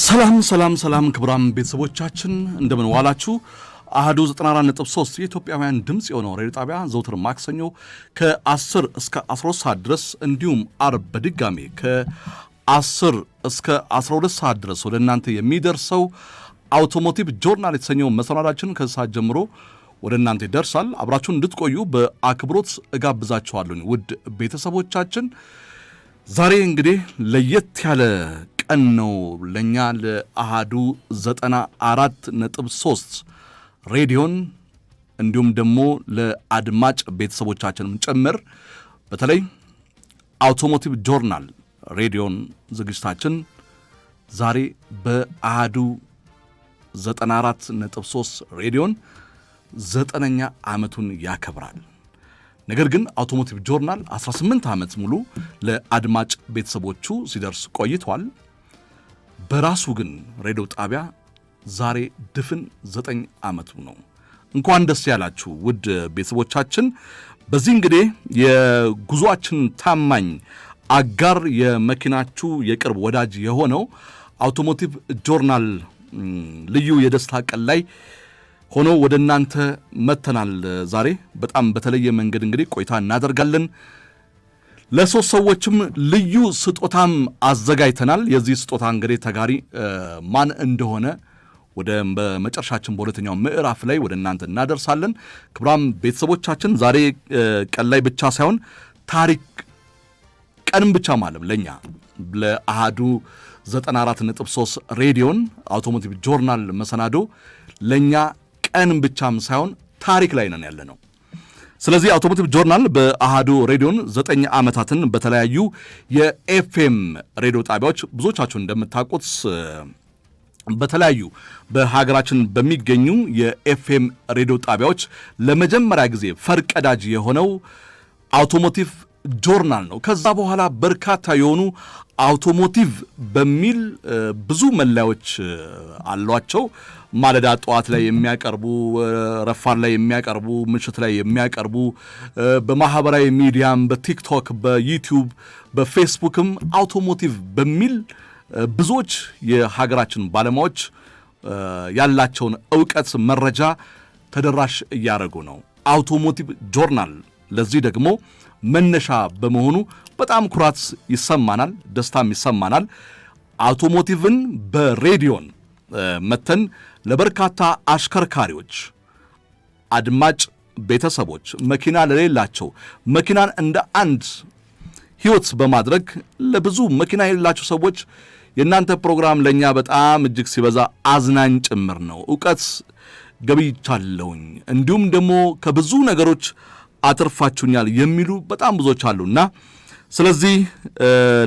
ሰላም ክብራም ቤተሰቦቻችን እንደምን ዋላችሁ። አሃዱ 94.3 የኢትዮጵያውያን ድምጽ የሆነው ሬዲዮ ጣቢያ ዘውትር ማክሰኞ ከ10 እስከ 12 ሰዓት ድረስ እንዲሁም አርብ በድጋሚ ከ10 እስከ 12 ሰዓት ድረስ ወደ እናንተ የሚደርሰው አውቶሞቲቭ ጆርናል የተሰኘው መሰናዳችን ከሰዓት ጀምሮ ወደ እናንተ ይደርሳል። አብራችሁን እንድትቆዩ በአክብሮት እጋብዛችኋለሁ። ውድ ቤተሰቦቻችን ዛሬ እንግዲህ ለየት ያለ ቀን ነው ለኛ ለአሃዱ 94.3 ሬዲዮን እንዲሁም ደግሞ ለአድማጭ ቤተሰቦቻችንም ጭምር በተለይ አውቶሞቲቭ ጆርናል ሬዲዮን ዝግጅታችን ዛሬ በአሃዱ 94.3 ሬዲዮን 9ኛ ዓመቱን ያከብራል። ነገር ግን አውቶሞቲቭ ጆርናል 18 ዓመት ሙሉ ለአድማጭ ቤተሰቦቹ ሲደርስ ቆይቷል። በራሱ ግን ሬዲዮ ጣቢያ ዛሬ ድፍን 9 ዓመቱ ነው። እንኳን ደስ ያላችሁ ውድ ቤተሰቦቻችን። በዚህ እንግዲህ የጉዟችን ታማኝ አጋር የመኪናችሁ የቅርብ ወዳጅ የሆነው አውቶሞቲቭ ጆርናል ልዩ የደስታ ቀን ላይ ሆኖ ወደ እናንተ መተናል። ዛሬ በጣም በተለየ መንገድ እንግዲህ ቆይታ እናደርጋለን። ለሶስት ሰዎችም ልዩ ስጦታም አዘጋጅተናል። የዚህ ስጦታ እንግዲህ ተጋሪ ማን እንደሆነ ወደ በመጨረሻችን በሁለተኛው ምዕራፍ ላይ ወደ እናንተ እናደርሳለን። ክብራም ቤተሰቦቻችን ዛሬ ቀን ላይ ብቻ ሳይሆን ታሪክ ቀንም ብቻ ማለት ለኛ ለአሃዱ 94.3 ሬዲዮን አውቶሞቲቭ ጆርናል መሰናዶ ለኛ ቀን ብቻም ሳይሆን ታሪክ ላይ ነን ያለነው። ስለዚህ አውቶሞቲቭ ጆርናል በአሃዱ ሬዲዮን 9 ዓመታትን በተለያዩ የኤፍኤም ሬዲዮ ጣቢያዎች ብዙዎቻችሁ እንደምታውቁት በተለያዩ በሀገራችን በሚገኙ የኤፍኤም ሬዲዮ ጣቢያዎች ለመጀመሪያ ጊዜ ፈርቀዳጅ የሆነው አውቶሞቲቭ ጆርናል ነው። ከዛ በኋላ በርካታ የሆኑ አውቶሞቲቭ በሚል ብዙ መለያዎች አሏቸው። ማለዳ ጠዋት ላይ የሚያቀርቡ፣ ረፋን ላይ የሚያቀርቡ፣ ምሽት ላይ የሚያቀርቡ፣ በማህበራዊ ሚዲያም በቲክቶክ፣ በዩቲዩብ፣ በፌስቡክም አውቶሞቲቭ በሚል ብዙዎች የሀገራችን ባለሙያዎች ያላቸውን ዕውቀት መረጃ ተደራሽ እያደረጉ ነው። አውቶሞቲቭ ጆርናል ለዚህ ደግሞ መነሻ በመሆኑ በጣም ኩራት ይሰማናል፣ ደስታም ይሰማናል። አውቶሞቲቭን በሬዲዮን መተን ለበርካታ አሽከርካሪዎች፣ አድማጭ ቤተሰቦች፣ መኪና ለሌላቸው መኪናን እንደ አንድ ሕይወት በማድረግ ለብዙ መኪና የሌላቸው ሰዎች የእናንተ ፕሮግራም ለእኛ በጣም እጅግ ሲበዛ አዝናኝ ጭምር ነው። ዕውቀት ገብይቻለሁኝ እንዲሁም ደግሞ ከብዙ ነገሮች አትርፋችሁኛል የሚሉ በጣም ብዙዎች አሉና ስለዚህ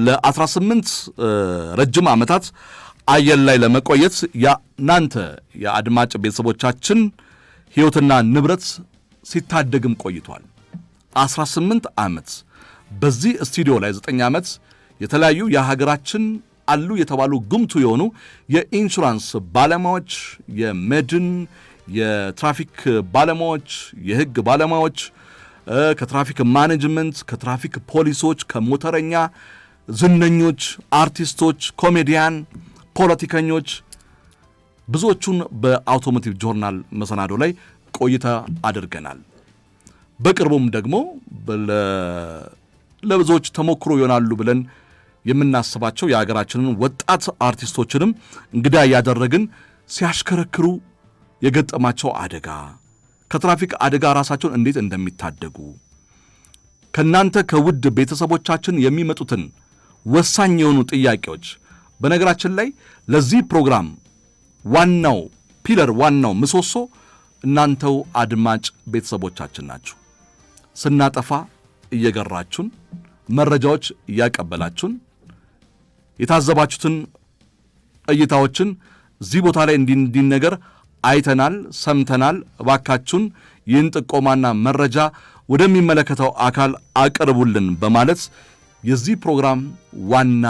ለ18 ረጅም ዓመታት አየር ላይ ለመቆየት ያናንተ የአድማጭ ቤተሰቦቻችን ሕይወትና ንብረት ሲታደግም ቆይቷል። 18 ዓመት በዚህ ስቱዲዮ ላይ 9 ዓመት የተለያዩ የሀገራችን አሉ የተባሉ ጉምቱ የሆኑ የኢንሹራንስ ባለሙያዎች፣ የመድን፣ የትራፊክ ባለሙያዎች፣ የሕግ ባለሙያዎች፣ ከትራፊክ ማኔጅመንት፣ ከትራፊክ ፖሊሶች፣ ከሞተረኛ ዝነኞች፣ አርቲስቶች፣ ኮሜዲያን፣ ፖለቲከኞች ብዙዎቹን በአውቶሞቲቭ ጆርናል መሰናዶ ላይ ቆይታ አድርገናል። በቅርቡም ደግሞ ለብዙዎች ተሞክሮ ይሆናሉ ብለን የምናስባቸው የሀገራችንን ወጣት አርቲስቶችንም እንግዳ ያደረግን ሲያሽከረክሩ የገጠማቸው አደጋ፣ ከትራፊክ አደጋ ራሳቸውን እንዴት እንደሚታደጉ፣ ከናንተ ከውድ ቤተሰቦቻችን የሚመጡትን ወሳኝ የሆኑ ጥያቄዎች። በነገራችን ላይ ለዚህ ፕሮግራም ዋናው ፒለር፣ ዋናው ምሰሶ እናንተው አድማጭ ቤተሰቦቻችን ናችሁ። ስናጠፋ እየገራችሁን፣ መረጃዎች እያቀበላችሁን፣ የታዘባችሁትን እይታዎችን እዚህ ቦታ ላይ እንዲህ ነገር አይተናል፣ ሰምተናል፣ እባካችሁን ይህን ጥቆማና መረጃ ወደሚመለከተው አካል አቅርቡልን በማለት የዚህ ፕሮግራም ዋና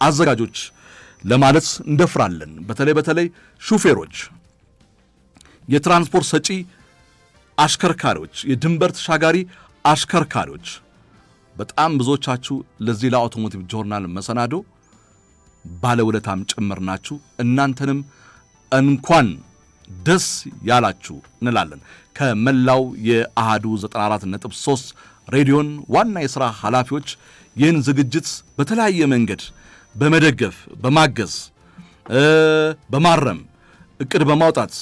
አዘጋጆች ለማለት እንደፍራለን። በተለይ ሹፌሮች፣ የትራንስፖርት ሰጪ አሽከርካሪዎች፣ የድንበር ተሻጋሪ አሽከርካሪዎች በጣም ብዙዎቻችሁ ለዚህ ለአውቶሞቲቭ ጆርናል መሰናዶ ባለውለታም ጭምር ናችሁ። እናንተንም እንኳን ደስ ያላችሁ እንላለን። ከመላው የአሃዱ 94.3 ሬዲዮን ዋና የሥራ ኃላፊዎች ይህን ዝግጅት በተለያየ መንገድ በመደገፍ በማገዝ በማረም እቅድ በማውጣት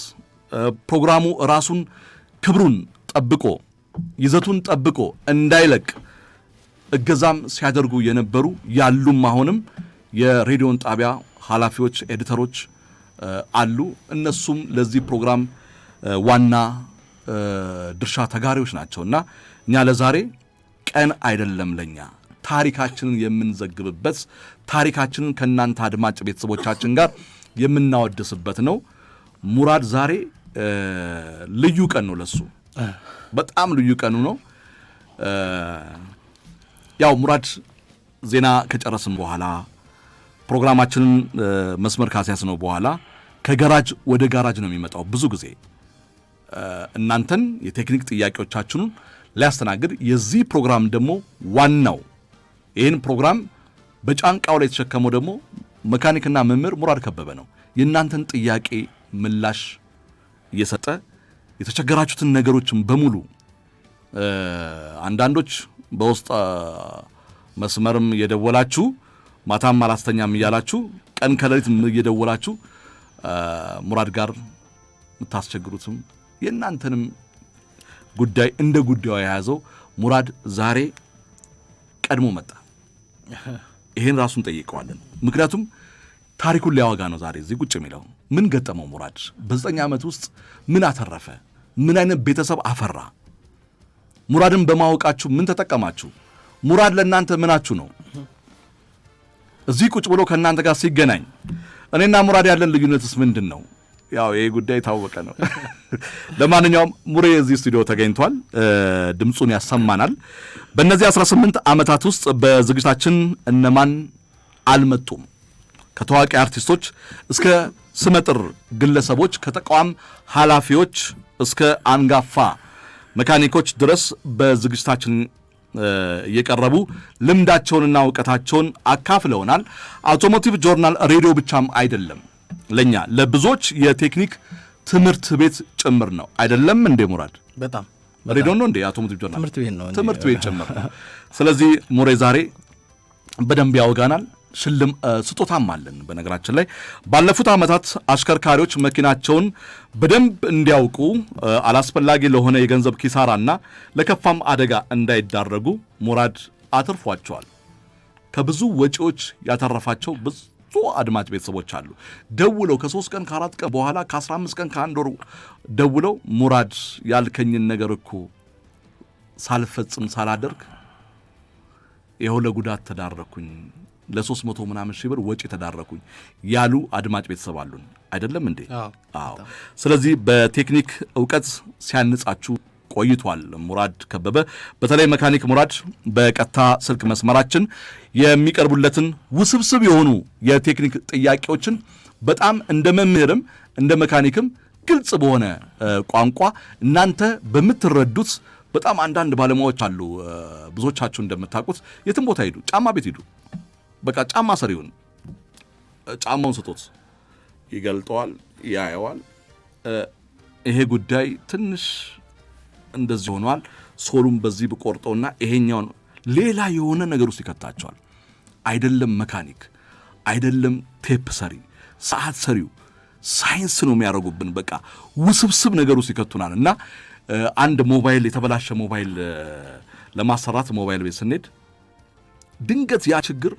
ፕሮግራሙ ራሱን ክብሩን ጠብቆ ይዘቱን ጠብቆ እንዳይለቅ እገዛም ሲያደርጉ የነበሩ ያሉም አሁንም የሬዲዮን ጣቢያ ኃላፊዎች ኤዲተሮች አሉ። እነሱም ለዚህ ፕሮግራም ዋና ድርሻ ተጋሪዎች ናቸውና እኛ ለዛሬ ቀን አይደለም ለኛ ታሪካችንን የምንዘግብበት ታሪካችንን ከናንተ አድማጭ ቤተሰቦቻችን ጋር የምናወድስበት ነው። ሙራድ ዛሬ ልዩ ቀን ነው ለሱ በጣም ልዩ ቀኑ ነው። ያው ሙራድ ዜና ከጨረስን በኋላ ፕሮግራማችንን መስመር ካስያዝነው በኋላ ከጋራጅ ወደ ጋራጅ ነው የሚመጣው። ብዙ ጊዜ እናንተን የቴክኒክ ጥያቄዎቻችሁን ሊያስተናግድ የዚህ ፕሮግራም ደግሞ ዋናው ይህን ፕሮግራም በጫንቃው ላይ የተሸከመው ደግሞ መካኒክና መምህር ሙራድ ከበበ ነው። የእናንተን ጥያቄ ምላሽ እየሰጠ የተቸገራችሁትን ነገሮችን በሙሉ አንዳንዶች በውስጥ መስመርም እየደወላችሁ ማታም አላስተኛም እያላችሁ ቀን ከሌሊት እየደወላችሁ ሙራድ ጋር የምታስቸግሩትም የእናንተንም ጉዳይ እንደ ጉዳዩ የያዘው ሙራድ ዛሬ ቀድሞ መጣ። ይሄን ራሱን ጠይቀዋለን። ምክንያቱም ታሪኩን ሊያወጋ ነው ዛሬ እዚህ ቁጭ የሚለው። ምን ገጠመው ሙራድ በ9 ዓመት ውስጥ ምን አተረፈ? ምን አይነት ቤተሰብ አፈራ? ሙራድን በማወቃችሁ ምን ተጠቀማችሁ? ሙራድ ለእናንተ ምናችሁ ነው? እዚህ ቁጭ ብሎ ከእናንተ ጋር ሲገናኝ እኔና ሙራድ ያለን ልዩነትስ ምንድን ነው? ያው ይሄ ጉዳይ ታወቀ ነው። ለማንኛውም ሙሬ እዚህ ስቱዲዮ ተገኝቷል፣ ድምፁን ያሰማናል። በእነዚህ 18 ዓመታት ውስጥ በዝግጅታችን እነማን አልመጡም? ከታዋቂ አርቲስቶች እስከ ስመጥር ግለሰቦች፣ ከተቋም ኃላፊዎች እስከ አንጋፋ መካኒኮች ድረስ በዝግጅታችን እየቀረቡ ልምዳቸውንና እውቀታቸውን አካፍለውናል። አውቶሞቲቭ ጆርናል ሬዲዮ ብቻም አይደለም፣ ለኛ ለብዙዎች የቴክኒክ ትምህርት ቤት ጭምር ነው። አይደለም እንዴ ሙራድ? በጣም ሬዲዮ ነው እንዴ አውቶሞቲቭ ጆርናል? ትምህርት ቤት ጭምር ነው። ስለዚህ ሙሬ ዛሬ በደንብ ያወጋናል። ስጦታም አለን። በነገራችን ላይ ባለፉት ዓመታት አሽከርካሪዎች መኪናቸውን በደንብ እንዲያውቁ አላስፈላጊ ለሆነ የገንዘብ ኪሳራና ለከፋም አደጋ እንዳይዳረጉ ሙራድ አትርፏቸዋል። ከብዙ ወጪዎች ያተረፋቸው ብዙ አድማጭ ቤተሰቦች አሉ። ደውለው ከ3 ቀን ከ4 ቀን በኋላ ከ15 ቀን ከ1 ወር ደውለው ሙራድ ያልከኝን ነገር እኮ ሳልፈጽም ሳላደርግ ይኸው ለጉዳት ተዳረኩኝ፣ ለ300 ምናምን ሺህ ብር ወጪ ተዳረኩኝ ያሉ አድማጭ ቤተሰብ አሉን። አይደለም እንዴ? አዎ። ስለዚህ በቴክኒክ ዕውቀት ሲያንጻችሁ ቆይቷል ሙራድ ከበበ። በተለይ መካኒክ ሙራድ በቀጥታ ስልክ መስመራችን የሚቀርቡለትን ውስብስብ የሆኑ የቴክኒክ ጥያቄዎችን በጣም እንደ መምህርም እንደ መካኒክም ግልጽ በሆነ ቋንቋ እናንተ በምትረዱት በጣም አንዳንድ ባለሙያዎች አሉ። ብዙዎቻችሁ እንደምታውቁት የትም ቦታ ሄዱ፣ ጫማ ቤት ሄዱ፣ በቃ ጫማ ሰሪውን ጫማውን ስጦት ይገልጠዋል፣ ያየዋል። ይሄ ጉዳይ ትንሽ እንደዚህ ሆኗል፣ ሶሉም በዚህ ብቆርጠውና ይሄኛውን ሌላ የሆነ ነገር ውስጥ ይከታቸዋል። አይደለም መካኒክ፣ አይደለም ቴፕ ሰሪ፣ ሰዓት ሰሪው ሳይንስ ነው የሚያደርጉብን። በቃ ውስብስብ ነገር ውስጥ ይከቱናል። እና አንድ ሞባይል የተበላሸ ሞባይል ለማሰራት ሞባይል ቤት ስንሄድ ድንገት ያ ችግር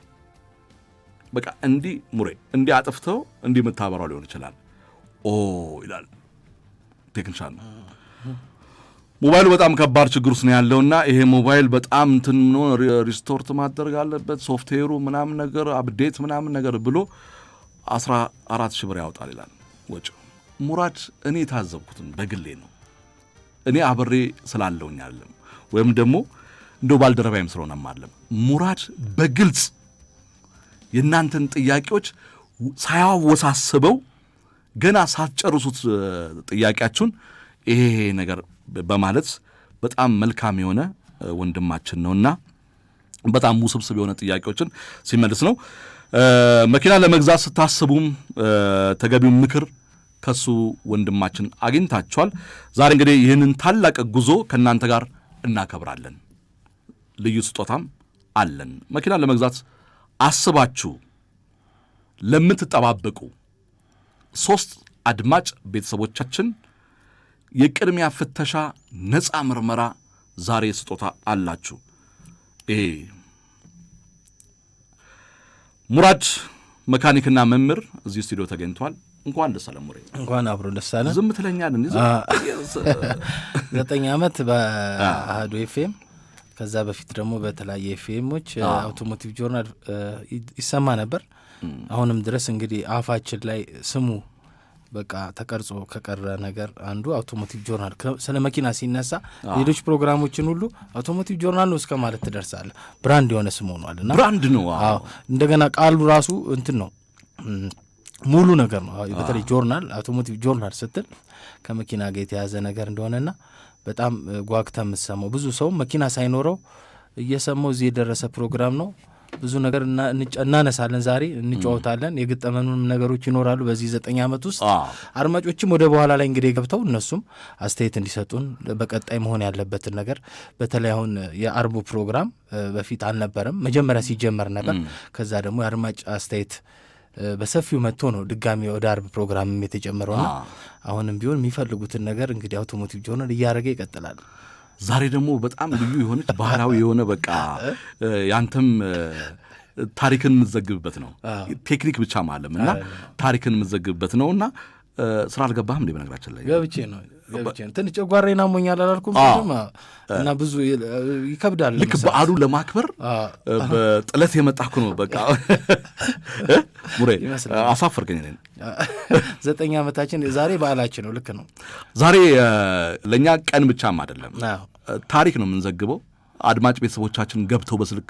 በቃ እንዲህ ሙሬ እንዲህ አጥፍተው እንዲህ የምታበራው ሊሆን ይችላል። ኦ ይላል ቴክኒሻን ነው። ሞባይሉ በጣም ከባድ ችግር ውስጥ ነው ያለውና ይሄ ሞባይል በጣም እንትን ነው ሪስቶርት ማድረግ አለበት፣ ሶፍትዌሩ ምናምን ነገር አፕዴት ምናምን ነገር ብሎ 14,000 ብር ያወጣል ይላል ወጪ። ሙራድ እኔ የታዘብኩትን በግሌ ነው፣ እኔ አብሬ ስላለውኝ አይደለም፣ ወይም ደግሞ እንደው ባልደረባይም ስለሆነም አይደለም። ሙራድ በግልጽ የእናንተን ጥያቄዎች ሳያወሳስበው ገና ሳትጨርሱት ጥያቄያችሁን ይሄ ነገር በማለት በጣም መልካም የሆነ ወንድማችን ነውና በጣም ውስብስብ የሆነ ጥያቄዎችን ሲመልስ ነው። መኪና ለመግዛት ስታስቡም ተገቢውን ምክር ከሱ ወንድማችን አግኝታችኋል። ዛሬ እንግዲህ ይህንን ታላቅ ጉዞ ከእናንተ ጋር እናከብራለን። ልዩ ስጦታም አለን። መኪና ለመግዛት አስባችሁ ለምትጠባበቁ 3 አድማጭ ቤተሰቦቻችን የቅድሚያ ፍተሻ ነፃ ምርመራ ዛሬ ስጦታ አላችሁ። ሙራድ መካኒክና መምህር እዚህ ስቱዲዮ ተገኝቷል። እንኳን ደስ አለ ሙሬ። እንኳን አብሮ ደስ አለ። ዝም ትለኛለህ? 9 ዓመት በአሃዱ ኤፍኤም፣ ከዛ በፊት ደግሞ በተለያየ ኤፍኤሞች አውቶሞቲቭ ጆርናል ይሰማ ነበር። አሁንም ድረስ እንግዲህ አፋችን ላይ ስሙ በቃ ተቀርጾ ከቀረ ነገር አንዱ አውቶሞቲቭ ጆርናል። ስለ መኪና ሲነሳ ሌሎች ፕሮግራሞችን ሁሉ አውቶሞቲቭ ጆርናል ነው እስከ ማለት ትደርሳለህ። ብራንድ የሆነ ስም ሆኗልና ብራንድ ነው። እንደገና ቃሉ ራሱ እንትን ነው፣ ሙሉ ነገር ነው። በተለይ ጆርናል፣ አውቶሞቲቭ ጆርናል ስትል ከመኪና ጋር የተያዘ ነገር እንደሆነና በጣም ጓግታ የምትሰማው ብዙ ሰው መኪና ሳይኖረው እየሰማው እዚህ የደረሰ ፕሮግራም ነው። ብዙ ነገር እናነሳለን፣ ዛሬ እንጫወታለን። የገጠመኑም ነገሮች ይኖራሉ በዚህ 9 ዓመት ውስጥ። አድማጮችም ወደ በኋላ ላይ እንግዲህ ገብተው እነሱም አስተያየት እንዲሰጡን በቀጣይ መሆን ያለበትን ነገር፣ በተለይ አሁን የአርቡ ፕሮግራም በፊት አልነበረም፣ መጀመሪያ ሲጀመር ነበር። ከዛ ደግሞ የአድማጭ አስተያየት በሰፊው መጥቶ ነው ድጋሚ ወደ አርብ ፕሮግራምም የተጨመረውና አሁንም ቢሆን የሚፈልጉትን ነገር እንግዲህ አውቶሞቲቭ ጆርናል እያደረገ ይቀጥላል። ዛሬ ደግሞ በጣም ልዩ የሆነች ባህላዊ የሆነ በቃ ያንተም ታሪክን የምትዘግብበት ነው። ቴክኒክ ብቻ ማለም እና ታሪክን የምትዘግብበት ነው። እና ስራ አልገባህም እንዴ? በነገራችን ላይ ገብቼ ነው ትንሽ ጨጓራዬን አሞኛል አላልኩም? እና ብዙ ይከብዳል። ልክ በዓሉ ለማክበር በጥለት የመጣኩ ነው። በቃ ሙሬ አሳፈርከኝ። 9 ዓመታችን ዛሬ በዓላችን ነው። ልክ ነው። ዛሬ ለእኛ ቀን ብቻም አይደለም፣ ታሪክ ነው የምንዘግበው። አድማጭ ቤተሰቦቻችን ገብተው በስልክ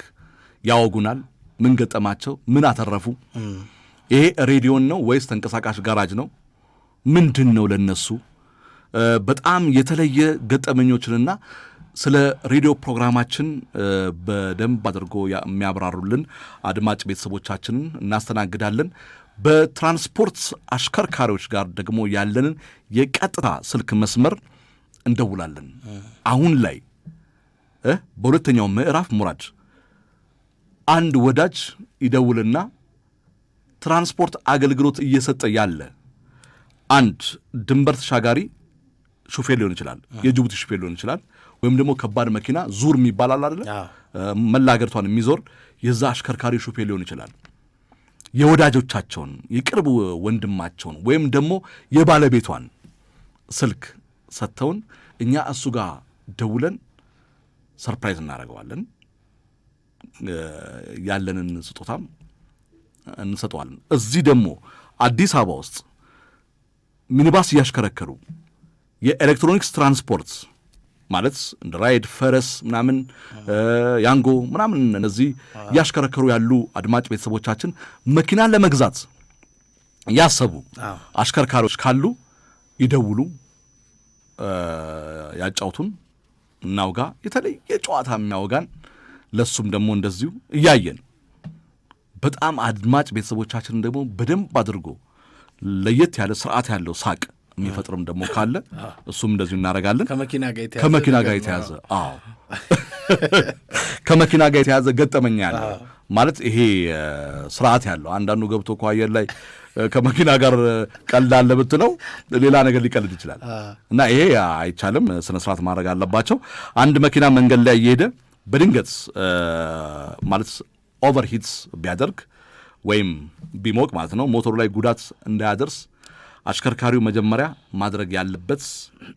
ያወጉናል። ምን ገጠማቸው? ምን አተረፉ? ይሄ ሬዲዮን ነው ወይስ ተንቀሳቃሽ ጋራጅ ነው? ምንድን ነው ለነሱ በጣም የተለየ ገጠመኞችንና ስለ ሬዲዮ ፕሮግራማችን በደንብ አድርጎ የሚያብራሩልን አድማጭ ቤተሰቦቻችንን እናስተናግዳለን። በትራንስፖርት አሽከርካሪዎች ጋር ደግሞ ያለንን የቀጥታ ስልክ መስመር እንደውላለን። አሁን ላይ በሁለተኛው ምዕራፍ ሙራድ አንድ ወዳጅ ይደውልና ትራንስፖርት አገልግሎት እየሰጠ ያለ አንድ ድንበር ተሻጋሪ ሹፌር ሊሆን ይችላል፣ የጅቡቲ ሹፌር ሊሆን ይችላል፣ ወይም ደግሞ ከባድ መኪና ዙር የሚባል አለ አይደል? መላ ሀገሪቷን የሚዞር የዛ አሽከርካሪ ሹፌር ሊሆን ይችላል። የወዳጆቻቸውን የቅርብ ወንድማቸውን ወይም ደግሞ የባለቤቷን ስልክ ሰጥተውን እኛ እሱ ጋር ደውለን ሰርፕራይዝ እናደርገዋለን። ያለንን ስጦታም እንሰጠዋለን። እዚህ ደግሞ አዲስ አበባ ውስጥ ሚኒባስ እያሽከረከሩ የኤሌክትሮኒክስ ትራንስፖርት ማለት እንደ ራይድ፣ ፈረስ ምናምን፣ ያንጎ ምናምን እነዚህ እያሽከረከሩ ያሉ አድማጭ ቤተሰቦቻችን መኪና ለመግዛት ያሰቡ አሽከርካሪዎች ካሉ ይደውሉ፣ ያጫውቱን፣ እናውጋ። የተለየ ጨዋታ የሚያወጋን ለሱም ደግሞ እንደዚሁ እያየን በጣም አድማጭ ቤተሰቦቻችንን ደግሞ በደንብ አድርጎ ለየት ያለ ስርዓት ያለው ሳቅ የሚፈጥርም ደግሞ ካለ እሱም እንደዚሁ እናደርጋለን። ከመኪና ጋር የተያዘ ከመኪና ጋር የተያዘ ገጠመኛ ያለ ማለት ይሄ ስርዓት ያለው አንዳንዱ ገብቶ እኮ አየር ላይ ከመኪና ጋር ቀልዳለ ብትለው ሌላ ነገር ሊቀልድ ይችላል። እና ይሄ አይቻልም፣ ስነ ስርዓት ማድረግ አለባቸው። አንድ መኪና መንገድ ላይ እየሄደ በድንገት ማለት ኦቨርሂትስ ቢያደርግ ወይም ቢሞቅ ማለት ነው ሞተሩ ላይ ጉዳት እንዳያደርስ አሽከርካሪው መጀመሪያ ማድረግ ያለበት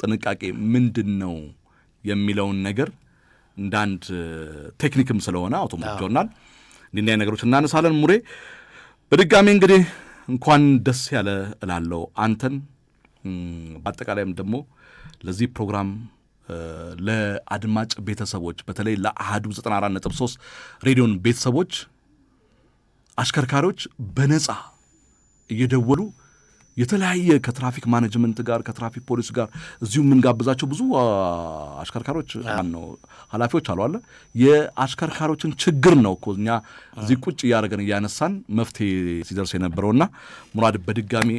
ጥንቃቄ ምንድን ነው የሚለውን ነገር እንደ አንድ ቴክኒክም ስለሆነ አውቶሞቲቭ ጆርናል እንዲህ ነገሮች እናነሳለን። ሙሬ በድጋሚ እንግዲህ እንኳን ደስ ያለ እላለሁ አንተን፣ በአጠቃላይም ደግሞ ለዚህ ፕሮግራም ለአድማጭ ቤተሰቦች በተለይ ለአሃዱ 94.3 ሬዲዮን ቤተሰቦች አሽከርካሪዎች በነፃ እየደወሉ የተለያየ ከትራፊክ ማኔጅመንት ጋር ከትራፊክ ፖሊስ ጋር እዚሁ የምንጋብዛቸው ብዙ አሽከርካሪዎች ነው ኃላፊዎች አሉ አለ የአሽከርካሪዎችን ችግር ነው እኮ እኛ እዚህ ቁጭ እያደረገን እያነሳን መፍትሄ ሲደርስ የነበረውና ሙራድ በድጋሚ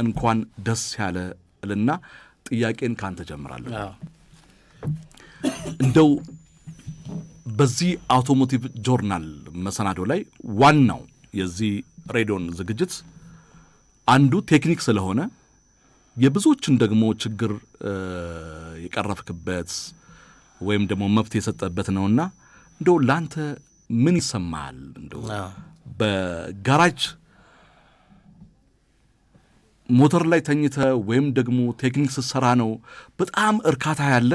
እንኳን ደስ ያለ እልና ጥያቄን ካንተ ጀምራለሁ። እንደው በዚህ አውቶሞቲቭ ጆርናል መሰናዶ ላይ ዋናው የዚህ ሬዲዮን ዝግጅት አንዱ ቴክኒክ ስለሆነ የብዙዎችን ደግሞ ችግር የቀረፍክበት ወይም ደግሞ መፍትሄ የሰጠበት ነውና እንደው ላንተ ምን ይሰማል? እንደው በጋራጅ ሞተር ላይ ተኝተ ወይም ደግሞ ቴክኒክ ስትሰራ ነው በጣም እርካታ ያለ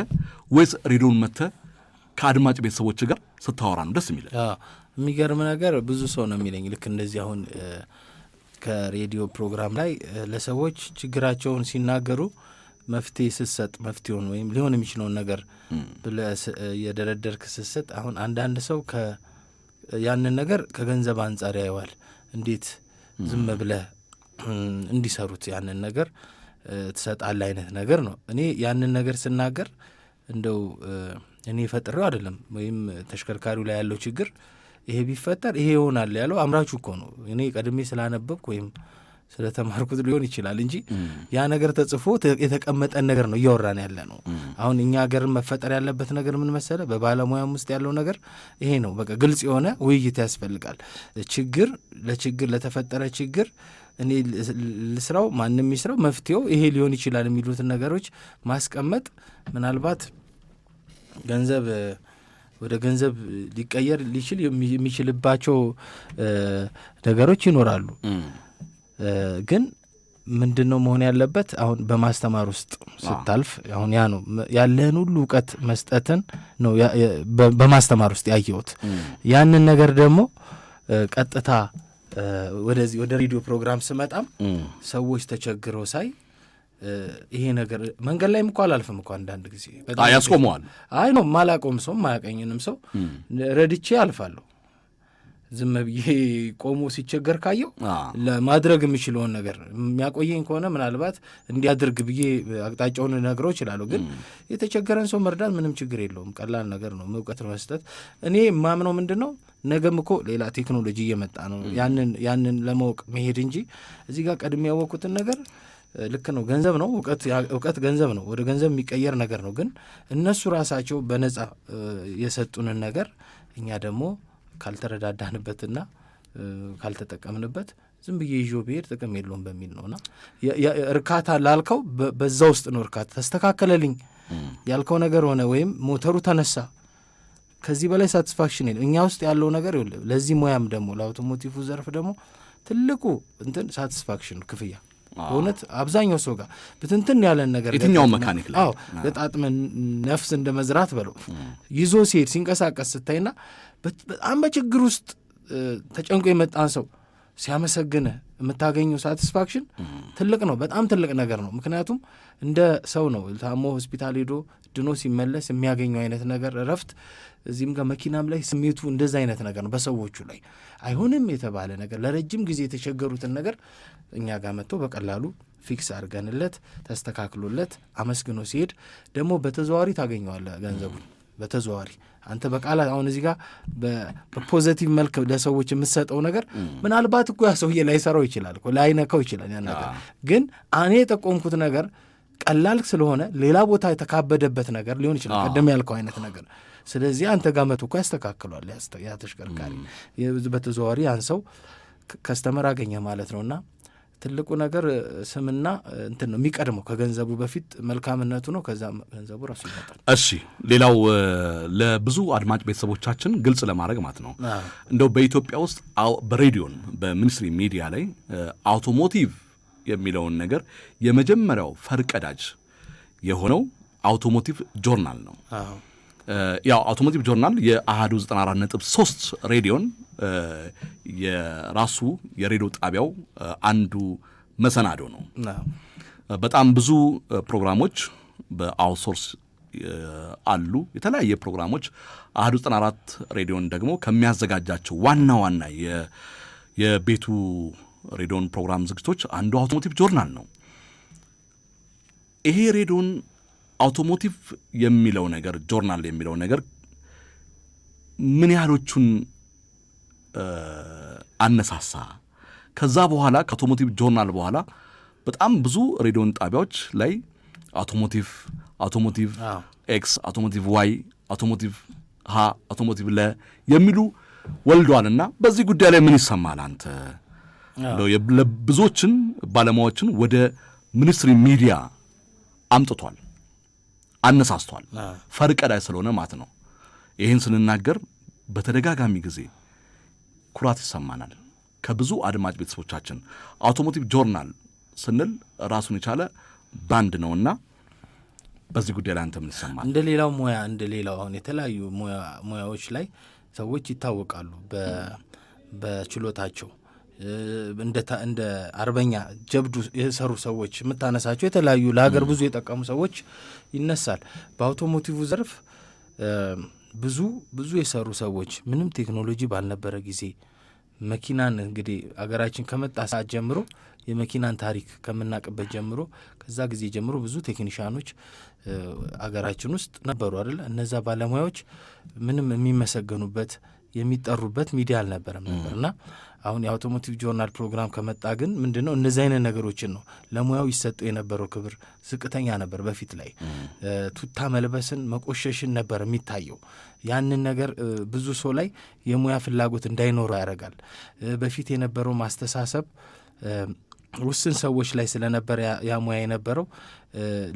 ወይስ ሬዲዮን መጥተህ ከአድማጭ ቤተሰቦች ጋር ስታወራ ነው ደስ የሚል? የሚገርም ነገር ብዙ ሰው ነው የሚለኝ ልክ እንደዚህ አሁን ከሬዲዮ ፕሮግራም ላይ ለሰዎች ችግራቸውን ሲናገሩ መፍትሄ ስትሰጥ መፍትሄውን ወይም ሊሆን የሚችለውን ነገር ብለህ የደረደርክ ስትሰጥ አሁን አንዳንድ ሰው ያንን ነገር ከገንዘብ አንጻር ያየዋል። እንዴት ዝም ብለህ እንዲሰሩት ያንን ነገር ትሰጣለህ አይነት ነገር ነው። እኔ ያንን ነገር ስናገር እንደው እኔ ፈጥሬው አይደለም ወይም ተሽከርካሪው ላይ ያለው ችግር ይሄ ቢፈጠር ይሄ ይሆናል ያለው አምራቹ እኮ ነው። እኔ ቀድሜ ስላነበብኩ ወይም ስለተማርኩት ሊሆን ይችላል እንጂ ያ ነገር ተጽፎ የተቀመጠን ነገር ነው እያወራን ያለ ነው። አሁን እኛ ሀገር መፈጠር ያለበት ነገር ምን መሰለ፣ በባለሙያም ውስጥ ያለው ነገር ይሄ ነው። በቃ ግልጽ የሆነ ውይይት ያስፈልጋል። ለተፈጠረ ችግር እኔ ልስራው ማንም ይስራው መፍትሄው ይሄ ሊሆን ይችላል የሚሉትን ነገሮች ማስቀመጥ ምናልባት ወደ ገንዘብ ሊቀየር ሊችል የሚችልባቸው ነገሮች ይኖራሉ። ግን ምንድን ነው መሆን ያለበት? አሁን በማስተማር ውስጥ ስታልፍ አሁን ያ ነው ያለህን ሁሉ እውቀት መስጠትን ነው በማስተማር ውስጥ ያየሁት። ያንን ነገር ደግሞ ቀጥታ ወደ ሬዲዮ ፕሮግራም ስመጣም ሰዎች ተቸግረው ሳይ ይሄ ነገር መንገድ ላይም እኮ አላልፍም እኮ አንዳንድ ጊዜ ያስቆመዋል። አይ ነው ማላቆም ሰው ማያቀኝንም ሰው ረድቼ አልፋለሁ። ዝም ብዬ ቆሞ ሲቸገር ካየው ለማድረግ የሚችለውን ነገር የሚያቆየኝ ከሆነ ምናልባት እንዲያድርግ ብዬ አቅጣጫውን ነግረው ይችላሉ። ግን የተቸገረን ሰው መርዳት ምንም ችግር የለውም፣ ቀላል ነገር ነው። እውቀት መስጠት እኔ ማምነው ምንድን ነው ነገም እኮ ሌላ ቴክኖሎጂ እየመጣ ነው። ያንን ለማወቅ መሄድ እንጂ እዚህ ጋር ቀድሜ ያወቅኩትን ነገር ልክ ነው፣ ገንዘብ ነው፣ እውቀት ገንዘብ ነው፣ ወደ ገንዘብ የሚቀየር ነገር ነው። ግን እነሱ ራሳቸው በነጻ የሰጡንን ነገር እኛ ደግሞ ካልተረዳዳንበትና ካልተጠቀምንበት ዝም ብዬ ይዞ ብሄድ ጥቅም የለውም በሚል ነውና እርካታ ላልከው በዛ ውስጥ ነው። እርካታ ተስተካከለልኝ ያልከው ነገር ሆነ ወይም ሞተሩ ተነሳ፣ ከዚህ በላይ ሳቲስፋክሽን የለም። እኛ ውስጥ ያለው ነገር ይኸውልህ፣ ለዚህ ሙያም ደግሞ ለአውቶሞቲቭ ዘርፍ ደግሞ ትልቁ እንትን ሳቲስፋክሽን ክፍያ በእውነት አብዛኛው ሰው ጋር ብትንትን ያለን ነገር የትኛውን መካኒክ ላይ ገጣጥመን ነፍስ እንደ መዝራት በለው ይዞ ሲሄድ ሲንቀሳቀስ ስታይና በጣም በችግር ውስጥ ተጨንቆ የመጣን ሰው ሲያመሰግንህ የምታገኘው ሳቲስፋክሽን ትልቅ ነው፣ በጣም ትልቅ ነገር ነው። ምክንያቱም እንደ ሰው ነው ታሞ ሆስፒታል ሄዶ ድኖ ሲመለስ የሚያገኘው አይነት ነገር እረፍት፣ እዚህም ጋር መኪናም ላይ ስሜቱ እንደዛ አይነት ነገር ነው። በሰዎቹ ላይ አይሆንም የተባለ ነገር ለረጅም ጊዜ የተቸገሩትን ነገር እኛ ጋር መጥቶ በቀላሉ ፊክስ አድርገንለት ተስተካክሎለት አመስግኖ ሲሄድ ደግሞ በተዘዋዋሪ ታገኘዋለህ ገንዘቡን በተዘዋዋሪ አንተ በቃላት አሁን እዚህ ጋር በፖዘቲቭ መልክ ለሰዎች የምትሰጠው ነገር ምናልባት እኮ ያ ሰውዬ ላይሰራው ይችላል እኮ ላይነካው ይችላል። ያን ነገር ግን እኔ የጠቆምኩት ነገር ቀላል ስለሆነ ሌላ ቦታ የተካበደበት ነገር ሊሆን ይችላል፣ ቀደም ያልከው አይነት ነገር። ስለዚህ አንተ ጋር መቶ እኮ ያስተካክሏል ያ ተሽከርካሪ በተዘዋዋሪ ያን ሰው ከስተመር አገኘ ማለት ነውና ትልቁ ነገር ስምና እንትን ነው የሚቀድመው ከገንዘቡ በፊት መልካምነቱ ነው። ከዛ ገንዘቡ ራሱ ይመጣል። እሺ፣ ሌላው ለብዙ አድማጭ ቤተሰቦቻችን ግልጽ ለማድረግ ማለት ነው እንደው በኢትዮጵያ ውስጥ በሬዲዮን በሚኒስትሪ ሚዲያ ላይ አውቶሞቲቭ የሚለውን ነገር የመጀመሪያው ፈርቀዳጅ የሆነው አውቶሞቲቭ ጆርናል ነው። ያው አውቶሞቲቭ ጆርናል የአሃዱ 94.3 ሬዲዮን የራሱ የሬዲዮ ጣቢያው አንዱ መሰናዶ ነው። በጣም ብዙ ፕሮግራሞች በአውትሶርስ አሉ። የተለያየ ፕሮግራሞች አሃዱ 94 ሬዲዮን ደግሞ ከሚያዘጋጃቸው ዋና ዋና የቤቱ ሬዲዮን ፕሮግራም ዝግጅቶች አንዱ አውቶሞቲቭ ጆርናል ነው። ይሄ ሬዲዮን አውቶሞቲቭ የሚለው ነገር ጆርናል የሚለው ነገር ምን ያህሎቹን አነሳሳ? ከዛ በኋላ ከአውቶሞቲቭ ጆርናል በኋላ በጣም ብዙ ሬዲዮን ጣቢያዎች ላይ አውቶሞቲቭ ኤክስ፣ አውቶሞቲቭ ዋይ፣ አውቶሞቲቭ ሀ፣ አውቶሞቲቭ ለ የሚሉ ወልዷልና በዚህ ጉዳይ ላይ ምን ይሰማል አንተ? ለብዙዎችን ባለሙያዎችን ወደ ሚኒስትሪ ሚዲያ አምጥቷል፣ አነሳስቷል። ፈርቀዳይ ስለሆነ ማለት ነው። ይህን ስንናገር በተደጋጋሚ ጊዜ ኩራት ይሰማናል ከብዙ አድማጭ ቤተሰቦቻችን። አውቶሞቲቭ ጆርናል ስንል ራሱን የቻለ ባንድ ነውና በዚህ ጉዳይ ላይ አንተ ምን ይሰማል? እንደ ሌላው ሙያ እንደ ሌላው አሁን የተለያዩ ሙያዎች ላይ ሰዎች ይታወቃሉ በችሎታቸው። እንደ አርበኛ ጀብዱ የሰሩ ሰዎች የምታነሳቸው የተለያዩ ለሀገር ብዙ የጠቀሙ ሰዎች ይነሳል። በአውቶሞቲቭ ዘርፍ ብዙ የሰሩ ሰዎች ምንም ቴክኖሎጂ ባልነበረ ጊዜ መኪናን እንግዲህ አገራችን ከመጣ ሰዓት ጀምሮ የመኪናን ታሪክ ከምናቅበት ጀምሮ ከዛ ጊዜ ጀምሮ ብዙ ቴክኒሻኖች አገራችን ውስጥ ነበሩ አይደለ? እነዛ ባለሙያዎች ምንም የሚመሰገኑበት የሚጠሩበት ሚዲያ አልነበረም ነበርና አሁን የአውቶሞቲቭ ጆርናል ፕሮግራም ከመጣ ግን ምንድነው እነዚህ አይነት ነገሮችን ነው። ለሙያው ይሰጡ የነበረው ክብር ዝቅተኛ ነበር። በፊት ላይ ቱታ መልበስን መቆሸሽን ነበር የሚታየው። ያንን ነገር ብዙ ሰው ላይ የሙያ ፍላጎት እንዳይኖረው ያደርጋል። በፊት የነበረው ማስተሳሰብ ውስን ሰዎች ላይ ስለነበር ያ ሙያ የነበረው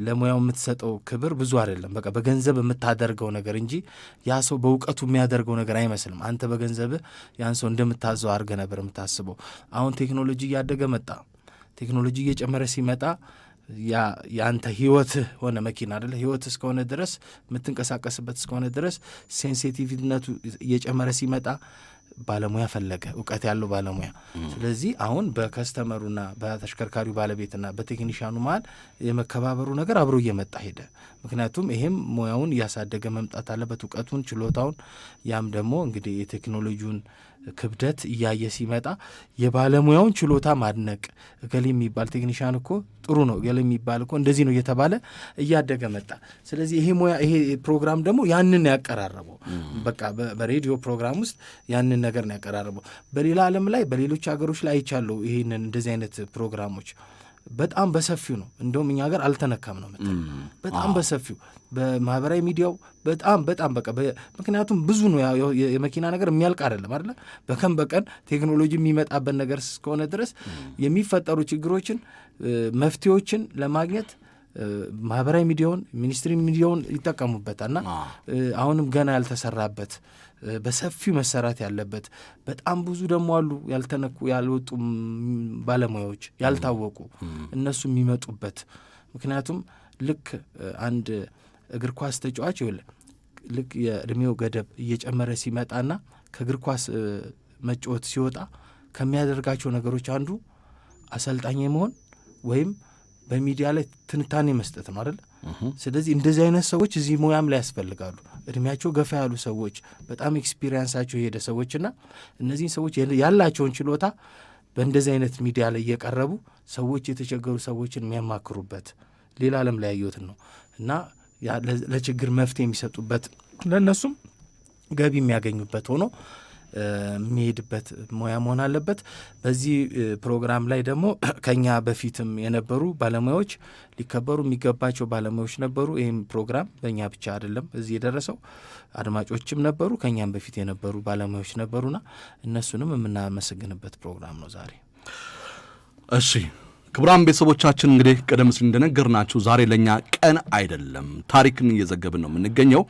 ለሙያው የምትሰጠው ክብር ብዙ አይደለም። በቃ በገንዘብ የምታደርገው ነገር እንጂ ያ ሰው በእውቀቱ የሚያደርገው ነገር አይመስልም። አንተ በገንዘብህ ያን ሰው እንደምታዘው አድርገህ ነበር የምታስበው። አሁን ቴክኖሎጂ እያደገ መጣ። ቴክኖሎጂ እየጨመረ ሲመጣ ያንተ ህይወትህ ሆነ መኪና አይደለ? ህይወት እስከሆነ ድረስ የምትንቀሳቀስበት እስከሆነ ድረስ ሴንሲቲቭነቱ እየጨመረ ሲመጣ ባለሙያ ፈለገ፣ እውቀት ያለው ባለሙያ። ስለዚህ አሁን በከስተመሩና በተሽከርካሪው ባለቤትና በቴክኒሻኑ መሀል የመከባበሩ ነገር አብሮ እየመጣ ሄደ። ምክንያቱም ይሄም ሙያውን እያሳደገ መምጣት አለበት፣ እውቀቱን፣ ችሎታውን። ያም ደግሞ እንግዲህ የቴክኖሎጂውን ክብደት እያየ ሲመጣ የባለሙያውን ችሎታ ማድነቅ፣ እገሌ የሚባል ቴክኒሻን እኮ ጥሩ ነው፣ እገሌ የሚባል እኮ እንደዚህ ነው እየተባለ እያደገ መጣ። ስለዚህ ይሄ ፕሮግራም ደግሞ ያንን ያቀራረበው። በቃ በሬዲዮ ፕሮግራም ውስጥ ያንን ነገር ነው ያቀራረበው። በሌላ ዓለም ላይ በሌሎች ሀገሮች ላይ አይቻለሁ ይሄንን እንደዚህ አይነት ፕሮግራሞች በጣም በሰፊው ነው። እንደውም እኛ ሀገር አልተነካም ነው መጣ በጣም በሰፊው በማህበራዊ ሚዲያው በጣም በቃ ምክንያቱም ብዙ ነው የመኪና ነገር የሚያልቅ አይደለም አይደለ? በቀን ቴክኖሎጂ የሚመጣበት ነገር እስከሆነ ድረስ የሚፈጠሩ ችግሮችን መፍትሄዎችን ለማግኘት ማህበራዊ ሚዲያውን ሚኒስትሪ ሚዲያውን ይጠቀሙበታልና አሁንም ገና ያልተሰራበት በሰፊው መሰራት ያለበት በጣም ብዙ ደግሞ አሉ ያልተነኩ ያልወጡ ባለሙያዎች ያልታወቁ እነሱ የሚመጡበት። ምክንያቱም ልክ አንድ እግር ኳስ ተጫዋች ልክ የእድሜው ገደብ እየጨመረ ሲመጣና ከእግር ኳስ መጫወት ሲወጣ ከሚያደርጋቸው ነገሮች አንዱ አሰልጣኝ መሆን ወይም በሚዲያ ላይ ትንታኔ መስጠት ነው አይደል? ስለዚህ እንደዚህ አይነት ሰዎች እዚህ ሙያም ላይ ያስፈልጋሉ። እድሜያቸው ገፋ ያሉ ሰዎች፣ በጣም ኤክስፒሪየንሳቸው የሄደ ሰዎችና እነዚህን ሰዎች ያላቸውን ችሎታ በእንደዚህ አይነት ሚዲያ ላይ እየቀረቡ ሰዎች የተቸገሩ ሰዎችን የሚያማክሩበት ሌላ ዓለም ላይ ያየሁትን ነው እና ለችግር መፍትሄ የሚሰጡበት ለእነሱም ገቢ የሚያገኙበት ሆኖ የሚሄድበት ሙያ መሆን አለበት። በዚህ ፕሮግራም ላይ ደግሞ ከኛ በፊትም የነበሩ ባለሙያዎች ሊከበሩ የሚገባቸው ባለሙያዎች ነበሩ። ይህም ፕሮግራም በእኛ ብቻ አይደለም እዚህ የደረሰው፣ አድማጮችም ነበሩ፣ ከኛም በፊት የነበሩ ባለሙያዎች ነበሩና እነሱንም የምናመሰግንበት ፕሮግራም ነው ዛሬ። እሺ ክቡራን ቤተሰቦቻችን እንግዲህ ቀደም ሲል እንደነገርናችሁ ዛሬ ለእኛ ቀን አይደለም፣ ታሪክን እየዘገብን ነው የምንገኘው።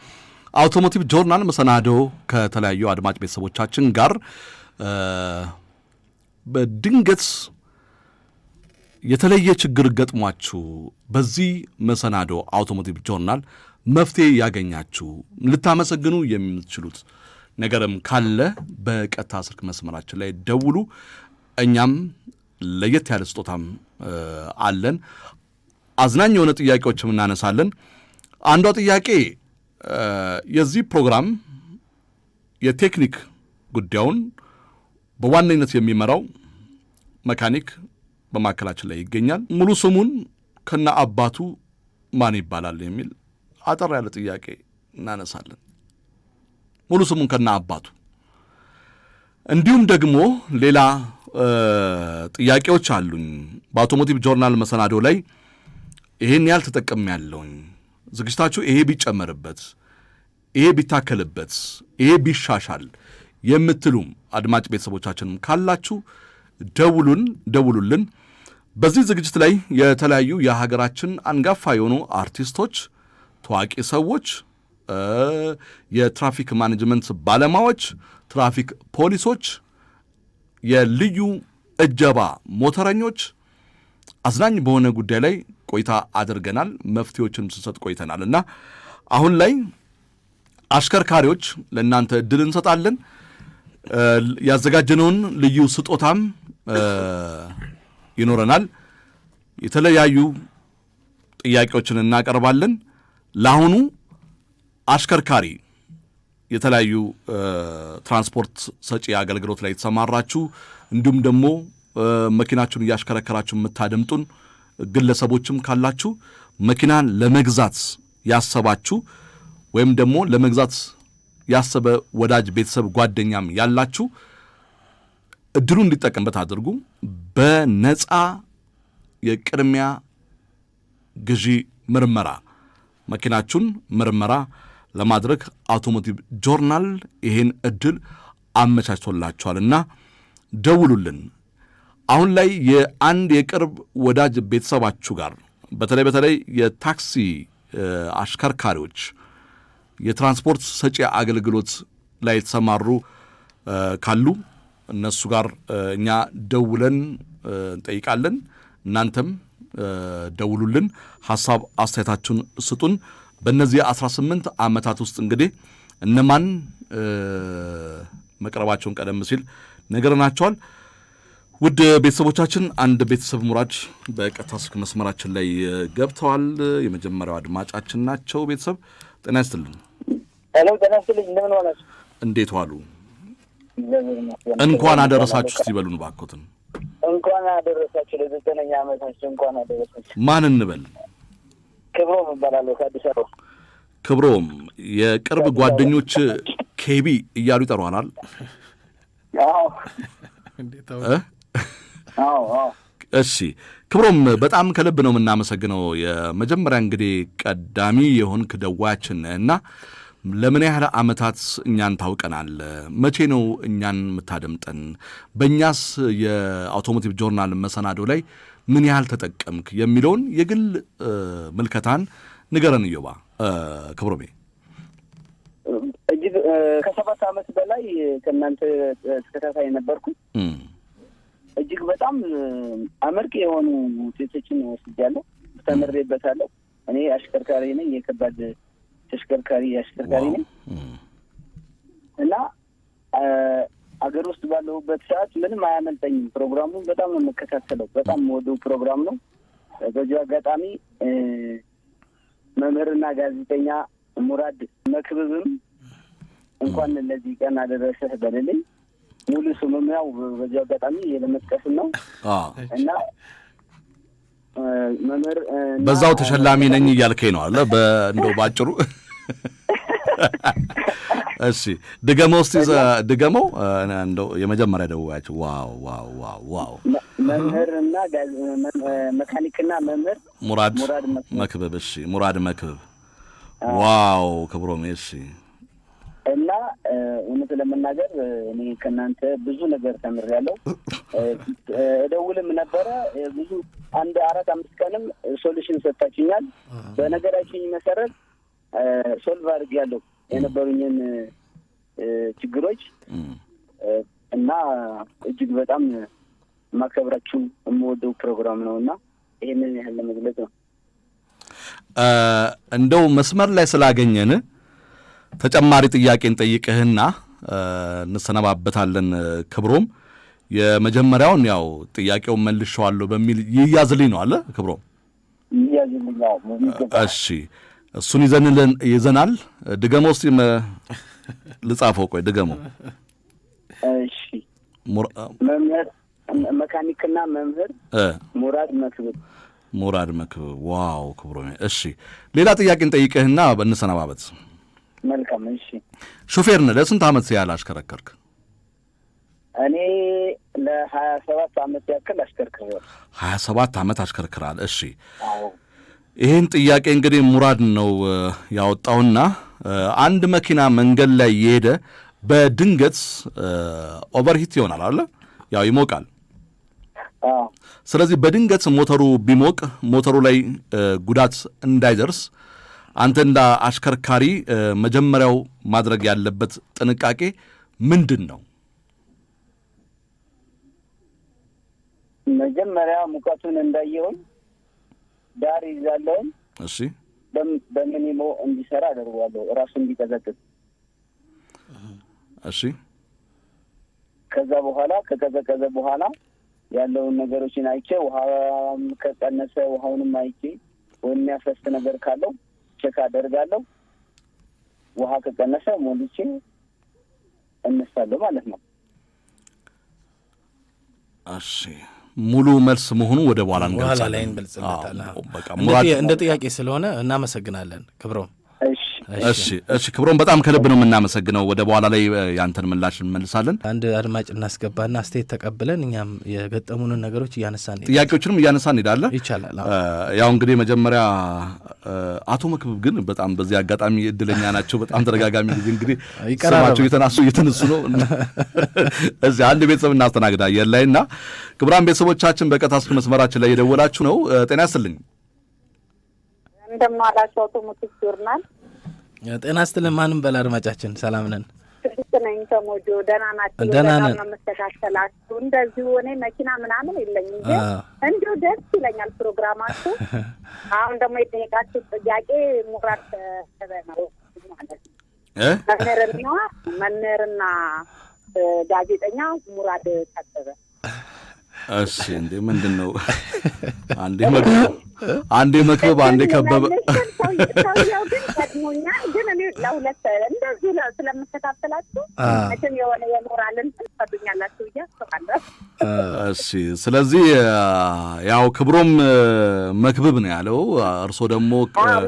አውቶሞቲቭ ጆርናል መሰናዶ ከተለያዩ አድማጭ ቤተሰቦቻችን ጋር በድንገት የተለየ ችግር ገጥሟችሁ በዚህ መሰናዶ አውቶሞቲቭ ጆርናል መፍትሄ ያገኛችሁ ልታመሰግኑ የምትችሉት ነገርም ካለ በቀጥታ ስልክ መስመራችን ላይ ደውሉ። እኛም ለየት ያለ ስጦታም አለን። አዝናኝ የሆነ ጥያቄዎችም እናነሳለን። አንዷ ጥያቄ የዚህ ፕሮግራም የቴክኒክ ጉዳዩን በዋነኝነት የሚመራው መካኒክ በማከላችን ላይ ይገኛል። ሙሉ ስሙን ከነ አባቱ ማን ይባላል የሚል አጠር ያለ ጥያቄ እናነሳለን። ሙሉ ስሙን ከነ አባቱ። እንዲሁም ደግሞ ሌላ ጥያቄዎች አሉኝ። በአውቶሞቲቭ ጆርናል መሰናዶ ላይ ይሄን ያህል ተጠቀም ያለውኝ ዝግጅታችሁ ይሄ ቢጨመርበት፣ ይሄ ቢታከልበት፣ ይሄ ቢሻሻል የምትሉም አድማጭ ቤተሰቦቻችንም ካላችሁ ደውሉልን። በዚህ ዝግጅት ላይ የተለያዩ የሀገራችን አንጋፋ የሆኑ አርቲስቶች፣ ታዋቂ ሰዎች፣ የትራፊክ ማኔጅመንት ባለሙያዎች፣ ትራፊክ ፖሊሶች፣ የልዩ እጀባ ሞተረኞች አዝናኝ በሆነ ጉዳይ ላይ ቆይታ አድርገናል። መፍትሄዎችንም ስንሰጥ ቆይተናል እና አሁን ላይ አሽከርካሪዎች ለእናንተ እድል እንሰጣለን። ያዘጋጀነውን ልዩ ስጦታም ይኖረናል። የተለያዩ ጥያቄዎችን እናቀርባለን። ለአሁኑ አሽከርካሪ የተለያዩ ትራንስፖርት ሰጪ አገልግሎት ላይ የተሰማራችሁ እንዲሁም ደግሞ መኪናችሁን እያሽከረከራችሁ የምታደምጡን ግለሰቦችም ካላችሁ መኪናን ለመግዛት ያሰባችሁ ወይም ደግሞ ለመግዛት ያሰበ ወዳጅ ቤተሰብ ጓደኛም ያላችሁ እድሉ እንዲጠቀምበት አድርጉ። በነፃ የቅድሚያ ግዢ ምርመራ መኪናችሁን ምርመራ ለማድረግ አውቶሞቲቭ ጆርናል ይሄን እድል አመቻችቶላችኋልና ደውሉልን። አሁን ላይ የአንድ የቅርብ ወዳጅ ቤተሰባችሁ ጋር በተለይ የታክሲ አሽከርካሪዎች የትራንስፖርት ሰጪ አገልግሎት ላይ የተሰማሩ ካሉ እነሱ ጋር እኛ ደውለን እንጠይቃለን። እናንተም ደውሉልን፣ ሐሳብ አስተያየታችሁን ስጡን። በእነዚህ 18 ዓመታት ውስጥ እንግዲህ እነማን መቅረባቸውን ቀደም ሲል ነገርናቸዋል። ውድ ቤተሰቦቻችን አንድ ቤተሰብ ሙራድ በቀጥታ ስልክ መስመራችን ላይ ገብተዋል። የመጀመሪያው አድማጫችን ናቸው። ቤተሰብ ጤና ይስጥልን። ሄሎ፣ ጤና ይስጥልኝ። እንደምን ዋላችሁ? እንዴት ዋሉ? እንኳን አደረሳችሁ እስቲ በሉን ባኮትን። እንኳን አደረሳችሁ ለ9ኛ ዓመታችሁ እንኳን አደረሳችሁ። ማን እንበል? ክብሮም እባላለሁ ከአዲስ አበባ። ክብሮም የቅርብ ጓደኞች ኬቢ እያሉ ይጠሯናል። አዎ እሺ ክብሮም በጣም ከልብ ነው የምናመሰግነው። የመጀመሪያ እንግዲህ ቀዳሚ የሆንክ ደዋያችን እና ለምን ያህል ዓመታት እኛን ታውቀናል? መቼ ነው እኛን የምታደምጠን? በእኛስ የአውቶሞቲቭ ጆርናል መሰናዶ ላይ ምን ያህል ተጠቀምክ የሚለውን የግል ምልከታን ንገረን። እዮባ ክብሮሜ እጅግ ከ7 ዓመት በላይ ከእናንተ ተከታታይ ነበርኩ። እጅግ በጣም አመርቂ የሆኑ ሴቶችን ወስጃለሁ፣ ተመሬበታለሁ። እኔ አሽከርካሪ ነኝ፣ የከባድ ተሽከርካሪ አሽከርካሪ ነኝ እና አገር ውስጥ ባለሁበት ሰዓት ምንም አያመልጠኝም። ፕሮግራሙን በጣም ነው የምከታተለው። በጣም ወደው ፕሮግራም ነው። በዚህ አጋጣሚ መምህርና ጋዜጠኛ ሙራድ መክብብም እንኳን ለዚህ ቀን አደረሰህ በልልኝ። ሙሉ ስሙም ያው በዚህ አጋጣሚ ለመጥቀስ ነው እና መምህር በዛው ተሸላሚ ነኝ እያልከኝ ነው አለ እንደው ባጭሩ። እሺ ድገመው እስቲ ድገመው። እንደው የመጀመሪያ ደውያችሁ ዋው መምህርና መካኒክና መምህር ሙራድ መክብብ። እሺ ሙራድ መክብብ ዋው ክብሮም። እሺ እና እውነት ለመናገር እኔ ከእናንተ ብዙ ነገር ተምሬያለሁ። እደውልም ነበረ ብዙ 4-5 ቀንም ሶሉሽን ሰጣችኛል። በነገራችን መሰረት ሶልቭ አድርጌያለሁ የነበሩኝን ችግሮች እና እጅግ በጣም ማከብራችሁ የምወደው ፕሮግራም ነው እና ይሄንን ያህል ለመግለጽ ነው። እንደው መስመር ላይ ስላገኘን ተጨማሪ ጥያቄን ጠይቅህና እንሰነባበታለን። ክብሮም የመጀመሪያውን ያው ጥያቄውን መልሼዋለሁ በሚል ይያዝልኝ ነው አለ ክብሮም። ይያዝልኝ ነው። እሺ እሱን ይዘናል። ድገመው እስቲ ልጻፈው። ቆይ ድገመው። እሺ መምህር መካኒክና መምህር ሙራድ መክብብ። ዋው ክብሮም። እሺ ሌላ ጥያቄ እንጠይቅህና በእንሰነባበት። መልካም። እሺ ሹፌር ነህ፣ ለስንት ዓመት ያህል አሽከረከርክ? እኔ ለ27 ዓመት ያክል አሽከርክሬያለሁ። 27 ዓመት አሽከርክራል። እሺ ይህን ጥያቄ እንግዲህ ሙራድ ነው ያወጣውና አንድ መኪና መንገድ ላይ የሄደ በድንገት ኦቨርሂት ይሆናል አለ፣ ያው ይሞቃል። ስለዚህ በድንገት ሞተሩ ቢሞቅ ሞተሩ ላይ ጉዳት እንዳይደርስ አንተ እንደ አሽከርካሪ መጀመሪያው ማድረግ ያለበት ጥንቃቄ ምንድን ነው? መጀመሪያ ሙቀቱን እንዳየውን ዳር ይዛለውን። እሺ በሚኒሞ እንዲሰራ አደርጋለሁ፣ ራሱ እንዲቀዘቅዝ። እሺ ከዛ በኋላ ከቀዘቀዘ በኋላ ያለውን ነገሮችን አይቼ ውሃም ከቀነሰ ውሃውንም አይቼ ወይ የሚያፈስ ነገር ካለው ቼክ አደርጋለሁ። ውሃ ከቀነሰ ሞልቼ እነሳለሁ ማለት ነው። እሺ ሙሉ መልስ መሆኑ ወደ በኋላ እንገልጻለን። እንደ ጥያቄ ስለሆነ እናመሰግናለን ክብሮም። እሺ ክብሮም በጣም ከልብ ነው የምናመሰግነው። ወደ በኋላ ላይ ያንተን ምላሽ እንመልሳለን። አንድ አድማጭ እናስገባና አስተያየት ተቀብለን እኛም የገጠሙንን ነገሮች እያነሳን ጥያቄዎችንም እያነሳን እንሄዳለን። ይቻላል። ያው እንግዲህ መጀመሪያ አቶ መክብብ ግን በጣም በዚህ አጋጣሚ እድለኛ ናቸው። በጣም ተደጋጋሚ ጊዜ እንግዲህ ስማቸው እየተነሱ ነው። እዚህ አንድ ቤተሰብ እናስተናግዳ የላይና ክቡራን ቤተሰቦቻችን በቀጥታ ስልክ መስመራችን ላይ የደወላችሁ ነው። ጤና ይስጥልኝ። እንደምን አላችሁ? አውቶሞቲቭ ጆርናል ጤና ይስጥልን። ማንም በላ አድማጫችን ሰላም ነን። ነኝ ከሞጆ ደህና ናችሁ? ደህና ነን። መስተካከላችሁ እንደዚሁ እኔ መኪና ምናምን የለኝም፣ ግን እንዲሁ ደስ ይለኛል ፕሮግራማችሁ። አሁን ደግሞ የጠየቃችሁ ጥያቄ ሙራድ ነው ማለት ነው። መምህርና ጋዜጠኛ ሙራድ ታጠበ። እሺ እንዴ ምንድን ነው? አንዴ መክበብ አንዴ ከበበ። ሰውየው ግን ቀድሞኛል፣ ግን እኔ ለሁለት እንደዚሁ ስለምከታተላችሁ መቼም የሆነ የሞራልን ትፈቱኛላችሁ ብዬ አስባለሁ። እሺ ስለዚህ ያው ክብሮም መክብብ ነው ያለው፣ እርሶ ደግሞ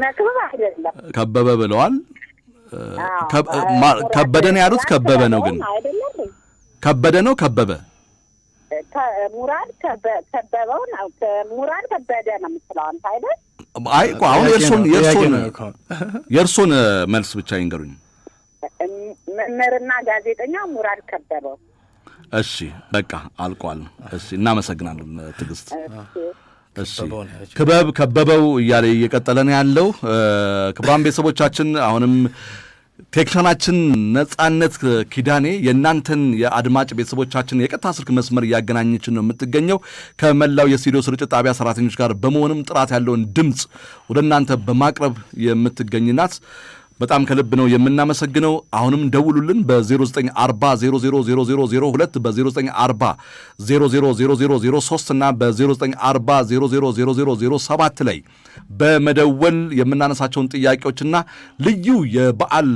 መክብብ አይደለም ከበበ ብለዋል። ከበደ ነው ያሉት። ከበበ ነው ግን ከበደ ነው ከበበ ሙራድ ከበበው ነው። ሙራድ ከበደ ነው የምትለው አንተ አይደል? አይ አሁን የእርሶን መልስ ብቻ ይንገሩኝ። መምህርና ጋዜጠኛ ሙራድ ከበበው። እሺ በቃ አልቋል። እሺ እናመሰግናለን ትዕግስት። እሺ ከበበው እያለ እየቀጠለ ነው ያለው። ክቡራን ቤተሰቦቻችን አሁንም ቴክኒሻናችን ነጻነት ኪዳኔ የእናንተን የአድማጭ ቤተሰቦቻችን የቀጥታ ስልክ መስመር እያገናኘችን ነው የምትገኘው ከመላው የስቱዲዮ ስርጭት ጣቢያ ሰራተኞች ጋር በመሆንም ጥራት ያለውን ድምፅ ወደ እናንተ በማቅረብ የምትገኝናት በጣም ከልብ ነው የምናመሰግነው። አሁንም ደውሉልን በ0940000002 በ0940000003 እና በ0940000007 ላይ በመደወል የምናነሳቸውን ጥያቄዎችና ልዩ የበዓል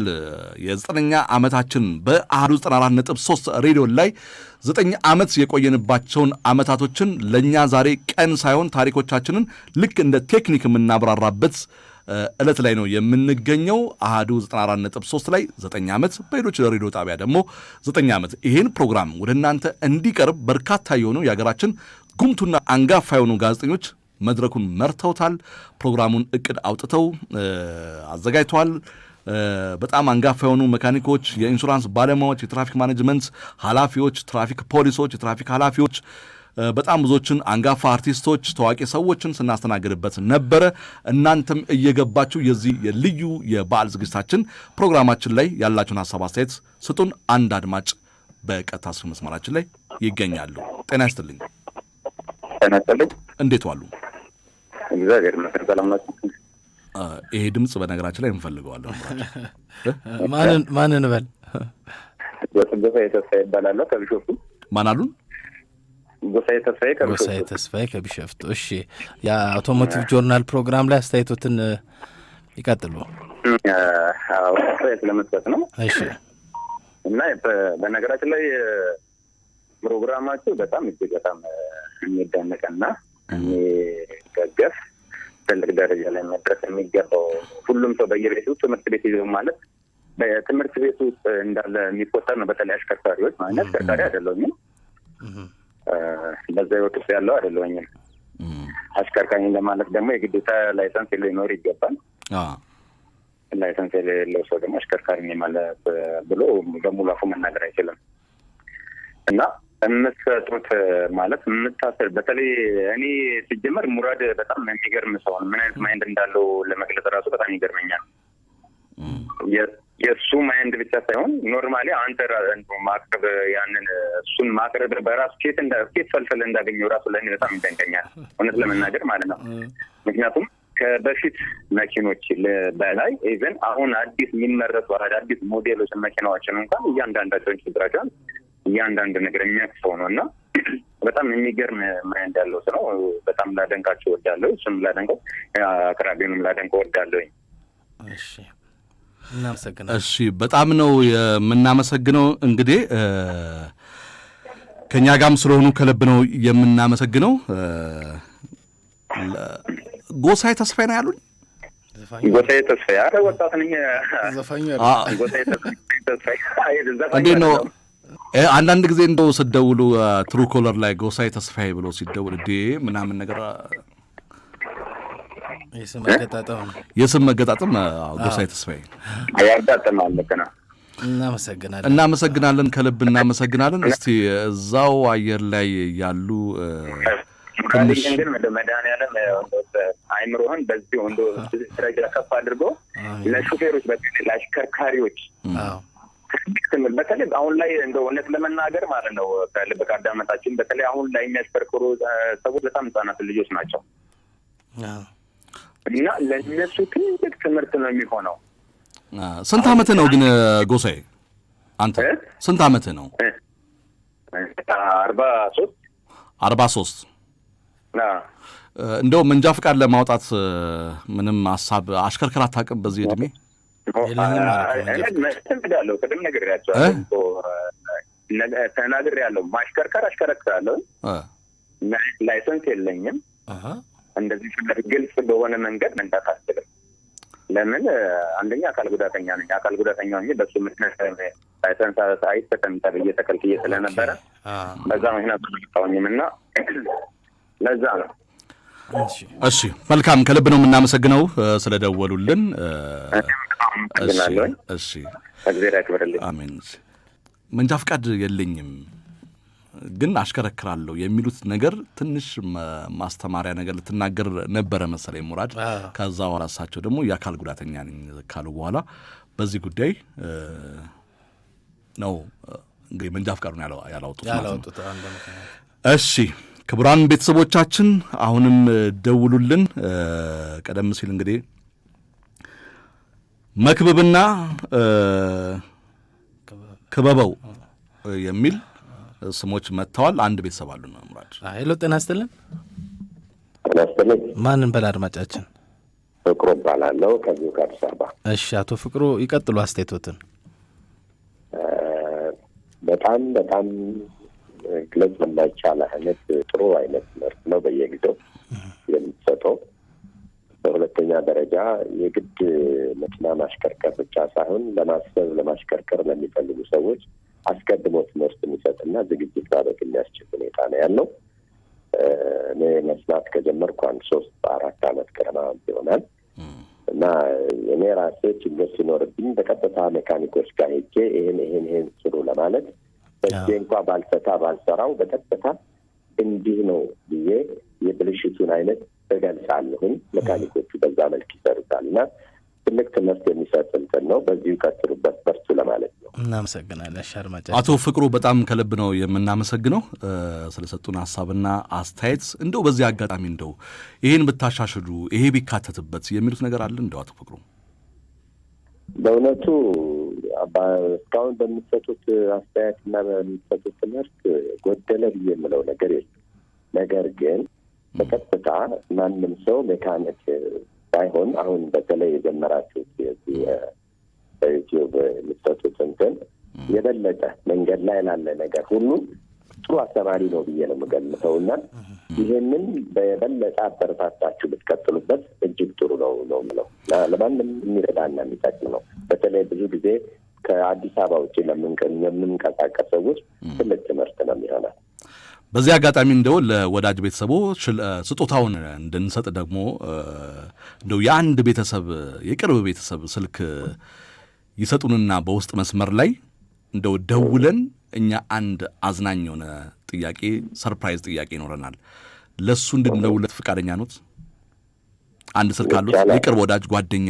የ9ኛ ዓመታችን በአሃዱ 94.3 ሬዲዮ ላይ 9 ዓመት የቆየንባቸውን ዓመታቶችን ለእኛ ዛሬ ቀን ሳይሆን ታሪኮቻችንን ልክ እንደ ቴክኒክ የምናብራራበት ዕለት ላይ ነው የምንገኘው። አሃዱ 94.3 ላይ 9 ዓመት በሌሎች ሬዲዮ ጣቢያ ደግሞ 9 ዓመት ይህን ፕሮግራም ወደ እናንተ እንዲቀርብ በርካታ የሆኑ የሀገራችን ጉምቱና አንጋፋ የሆኑ ጋዜጠኞች መድረኩን መርተውታል። ፕሮግራሙን እቅድ አውጥተው አዘጋጅተዋል። በጣም አንጋፋ የሆኑ መካኒኮች፣ የኢንሹራንስ ባለሙያዎች፣ የትራፊክ ማኔጅመንት ኃላፊዎች፣ ትራፊክ ፖሊሶች፣ የትራፊክ ኃላፊዎች፣ በጣም ብዙዎችን አንጋፋ አርቲስቶች፣ ታዋቂ ሰዎችን ስናስተናግድበት ነበረ። እናንተም እየገባችሁ የዚህ የልዩ የበዓል ዝግጅታችን ፕሮግራማችን ላይ ያላችሁን ሀሳብ አስተያየት ስጡን። አንድ አድማጭ በቀጥታ ስልክ መስመራችን ላይ ይገኛሉ። ጤና ይስጥልኝ። ጤና ይስጥልኝ። እንዴት ዋሉ? እግዚአብሔር ይመስገን ሰላም ናችሁ? ይሄ ድምጽ በነገራችን ላይ እንፈልገዋለን። ማንን በል? ጎሳዬ ተስፋዬ ይባላለሁ ከቢሾፍቱ። ማን አሉን? ጎሳዬ ተስፋዬ ከቢሾፍቱ። እሺ የአውቶሞቲቭ ጆርናል ፕሮግራም ላይ አስተያየቶትን ይቀጥሉ። አስተያየት ለመስጠት ነው። እሺ። እና በነገራችን ላይ ፕሮግራማችሁ በጣም እጅግ በጣም የሚደነቅና የሚገገፍ ትልቅ ደረጃ ላይ መድረስ የሚገባው ሁሉም ሰው በየቤቱ ትምህርት ቤት ይዘው ማለት በትምህርት ቤት ውስጥ እንዳለ የሚቆጠር ነው። በተለይ አሽከርካሪዎች ማለት አሽከርካሪ አይደለሁም በዛ ህይወት ውስጥ ያለው አይደለሁም። አሽከርካሪ ለማለት ደግሞ የግዴታ ላይሰንስ ሊኖር ይገባል። ላይሰንስ የሌለው ሰው ደግሞ አሽከርካሪ ነኝ ማለት ብሎ በሙሉ አፉ መናገር አይችልም። እና የምትሰጡት ማለት የምታስር በተለይ እኔ ሲጀመር ሙራድ በጣም የሚገርም ሰው ነው። ምን አይነት ማይንድ እንዳለው ለመግለጽ ራሱ በጣም ይገርመኛል። የእሱ ማይንድ ብቻ ሳይሆን ኖርማሊ አንተ ማቅረብ ያንን እሱን ማቅረብ በራሱ ኬት ፈልፈል እንዳገኘው ራሱ ለእኔ በጣም ይደንቀኛል እውነት ለመናገር ማለት ነው። ምክንያቱም ከበፊት መኪኖች በላይ ኢቨን አሁን አዲስ የሚመረቱ አዳዲስ ሞዴሎች መኪናዎችን እንኳን እያንዳንዳቸውን ችግራቸውን እያንዳንድ ነገር የሚያክሰው ነው እና በጣም የሚገርም ማይንድ ያለው ሰው ነው። በጣም ላደንቃቸው ወዳለሁ። እሱም ላደንቀው አቅራቢውንም ላደንቀው ወዳለሁ። እሺ እናመሰግናለን። እሺ በጣም ነው የምናመሰግነው። እንግዲህ ከኛ ጋርም ስለሆኑ ከልብ ነው የምናመሰግነው። ጎሳዬ ተስፋዬ ነው ያሉኝ። ጎሳዬ ተስፋዬ አረ ወጣት ነኝ። ዘፋኙ ጎሳዬ ተስፋዬ እንዴት ነው? አንዳንድ ጊዜ እንደው ስትደውሉ ትሩ ኮለር ላይ ጎሳዬ ተስፋዬ ብሎ ሲደውል ምናምን ነገር የስም መገጣጠም ጎሳዬ ተስፋዬ ያጋጥማል። ልክ ነው። እናመሰግናለን፣ ከልብ እናመሰግናለን። እስቲ እዛው አየር ላይ ያሉ ትንሽ ግን መድኃኒዓለም አይምሮህን በዚህ ወንዶ ደረጃ ከፍ አድርጎ ለሹፌሮች በተለይ ለአሽከርካሪዎች በተለይ አሁን ላይ እንደ እውነት ለመናገር ማለት ነው ከልብ ካዳመጣችን በተለይ አሁን ላይ የሚያሽከርክሩ ሰዎች በጣም ህጻናት ልጆች ናቸው እና ለእነሱ ትልቅ ትምህርት ነው የሚሆነው። ስንት ዓመት ነው ግን ጎሳዬ አንተ ስንት ዓመት ነው? 43 እንደው መንጃ ፈቃድ ለማውጣት ምንም ሀሳብ አሽከርክር አታውቅም በዚህ እድሜ? እሄዳለሁ ቅድም ተናግሬያለሁ። ማሽከርከር አሽከረክራለሁ። ላይሰንስ የለኝም። እንደዚህ ግልጽ በሆነ መንገድ መንዳት አልችልም። ለምን? አንደኛ አካል ጉዳተኛ ነኝ። አካል ጉዳተኛ ሆኜ በሱ ምክንያት ላይሰንስ አይሰጥም ተብዬ ተከልክዬ ስለነበረ በዛ ምክንያት አልወጣሁኝም እና ለዛ ነው። እሺ መልካም፣ ከልብ ነው የምናመሰግነው ስለደወሉልን። እሺ እግዚአብሔር ያክብርልኝ። አሜን። መንጃ ፈቃድ የለኝም ግን አሽከረክራለሁ የሚሉት ነገር ትንሽ ማስተማሪያ ነገር ልትናገር ነበረ መሰለኝ ሙራድ። ከዛ በኋላ እሳቸው ደግሞ የአካል ጉዳተኛ ነኝ ካሉ በኋላ በዚህ ጉዳይ ነው እንግዲህ መንጃ ፈቃዱን ያላወጡት። እሺ ክቡራን ቤተሰቦቻችን አሁንም ደውሉልን። ቀደም ሲል እንግዲህ መክብብና ክበበው የሚል ስሞች መጥተዋል። አንድ ቤተሰብ አሉ ነው ሙራድ። ሄሎ ጤና ይስጥልን። ማንን በል አድማጫችን? ፍቅሩ እባላለሁ ከዚሁ ከአዲስ አበባ። እሺ አቶ ፍቅሩ ይቀጥሉ አስተያየቶትን። በጣም ግለጽ የማይቻል አይነት ጥሩ አይነት ትምህርት ነው በየጊዜው የምትሰጠው። በሁለተኛ ደረጃ የግድ መኪና ማሽከርከር ብቻ ሳይሆን ለማሰብ ለማሽከርከር ለሚፈልጉ ሰዎች አስቀድሞ ትምህርት የሚሰጥና ዝግጅት ማድረግ የሚያስችል ሁኔታ ነው ያለው። እኔ መስማት ከጀመርኩ 3-4 ዓመት ገደማ ይሆናል እና እኔ ራሴ ችግር ሲኖርብኝ በቀጥታ ሜካኒኮች ጋር ሄጄ ይሄን ስሩ ለማለት በዚህ እንኳ ባልሰራው በቀጥታ እንዲህ ነው ብዬ የብልሽቱን አይነት እገልጻለሁኝ። ሜካኒኮቹ በዛ መልክ ይሰሩታል እና ትልቅ ትምህርት የሚሰጥ እንትን ነው። በዚሁ ቀጥሉበት፣ በርቱ ለማለት ነው። እናመሰግናለን። አድማጫችን አቶ ፍቅሩ በጣም ከልብ ነው የምናመሰግነው ስለሰጡን ሀሳብና አስተያየት። እንደው በዚህ አጋጣሚ እንደው ይሄን ብታሻሽሉ ይሄ ቢካተትበት የሚሉት ነገር አለ እንደው አቶ ፍቅሩ? በእውነቱ እስካሁን በሚሰጡት አስተያየትና በሚሰጡት ትምህርት ጎደለ ብዬ የምለው ነገር የለም። ነገር ግን በቀጥታ ማንም ሰው ሜካኒክ ሳይሆን አሁን በተለይ የጀመራችሁት የዚህ በዩቲዩብ የምትሰጡት እንትን የበለጠ መንገድ ላይ ላለ ነገር ሁሉ ጥሩ አስተማሪ ነው ብዬ ነው የምገምተው እና ይህንን በበለጠ አበረታታችሁ ብትቀጥሉበት እጅግ ጥሩ ነው የምለው። ለማንም የሚረዳና የሚጠቅም ነው። በተለይ ብዙ ጊዜ ከአዲስ አበባ ውጭ ለምንቀሳቀስ ሰዎች ትልቅ ትምህርት ነው የሚሆነው። በዚህ አጋጣሚ እንደው ለወዳጅ ቤተሰቦች ስጦታውን እንድንሰጥ ደግሞ እንደው የአንድ ቤተሰብ የቅርብ ቤተሰብ ስልክ ይሰጡንና በውስጥ መስመር ላይ እንደው ደውለን እኛ አንድ አዝናኝ የሆነ ጥያቄ ሰርፕራይዝ ጥያቄ ይኖረናል። ለሱ እንድንደውለት ፈቃደኛ ኖት? አንድ ስልክ አሉት? የቅርብ ወዳጅ ጓደኛ፣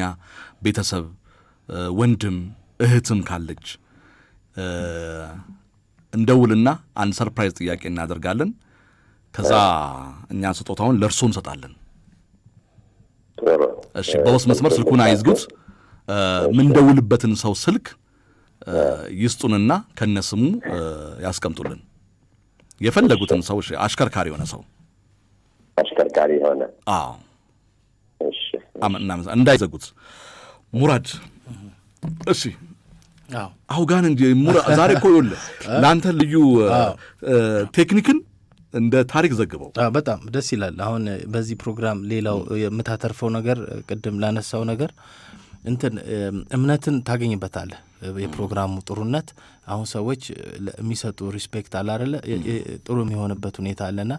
ቤተሰብ፣ ወንድም እህትም ካለች እንደውልና አንድ ሰርፕራይዝ ጥያቄ እናደርጋለን። ከዛ እኛ ስጦታውን ለእርሶ እንሰጣለን። እሺ፣ በውስጥ መስመር ስልኩን አይዝጉት። ምንደውልበትን ሰው ስልክ ይስጡንና ከነስሙ ያስቀምጡልን። የፈለጉትን ሰው አሽከርካሪ የሆነ ሰው አሽከርካሪ የሆነ አዎ፣ እሺ፣ እንዳይዘጉት። ሙራድ እሺ፣ አዎ፣ አውጋን እንጂ ሙራድ ዛሬ እኮ ይኸውልህ ለአንተ ልዩ ቴክኒክን እንደ ታሪክ ዘግበው በጣም ደስ ይላል። አሁን በዚህ ፕሮግራም ሌላው የምታተርፈው ነገር ቅድም ላነሳው ነገር እንትን እምነትን ታገኝበታለህ። የፕሮግራሙ ጥሩነት አሁን ሰዎች የሚሰጡ ሪስፔክት አለ አይደለ? ጥሩ የሚሆንበት ሁኔታ አለና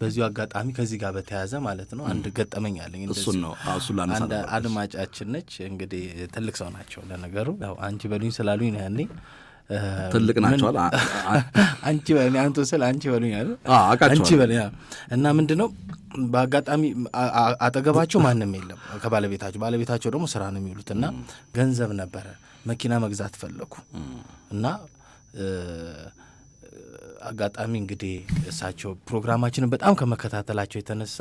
በዚሁ አጋጣሚ ከዚህ ጋር በተያያዘ ማለት ነው አንድ ገጠመኝ አለኝ። እሱን ነው አንድ አድማጫችን ነች እንግዲህ ትልቅ ሰው ናቸው ለነገሩ። ያው አንቺ በሉኝ ስላሉኝ ነው ያኔ ትልቅ ናቸዋል። አንቺ በሉኝ አንተ ስለ አንቺ በሉኝ አለ አንቺ በሉኝ እና ምንድነው በአጋጣሚ አጠገባቸው ማንም የለም ከባለቤታቸው ደግሞ ስራ ነው የሚውሉት እና ገንዘብ ነበረ መኪና መግዛት ፈለጉ እና አጋጣሚ እንግዲህ እሳቸው ፕሮግራማችንን በጣም ከመከታተላቸው የተነሳ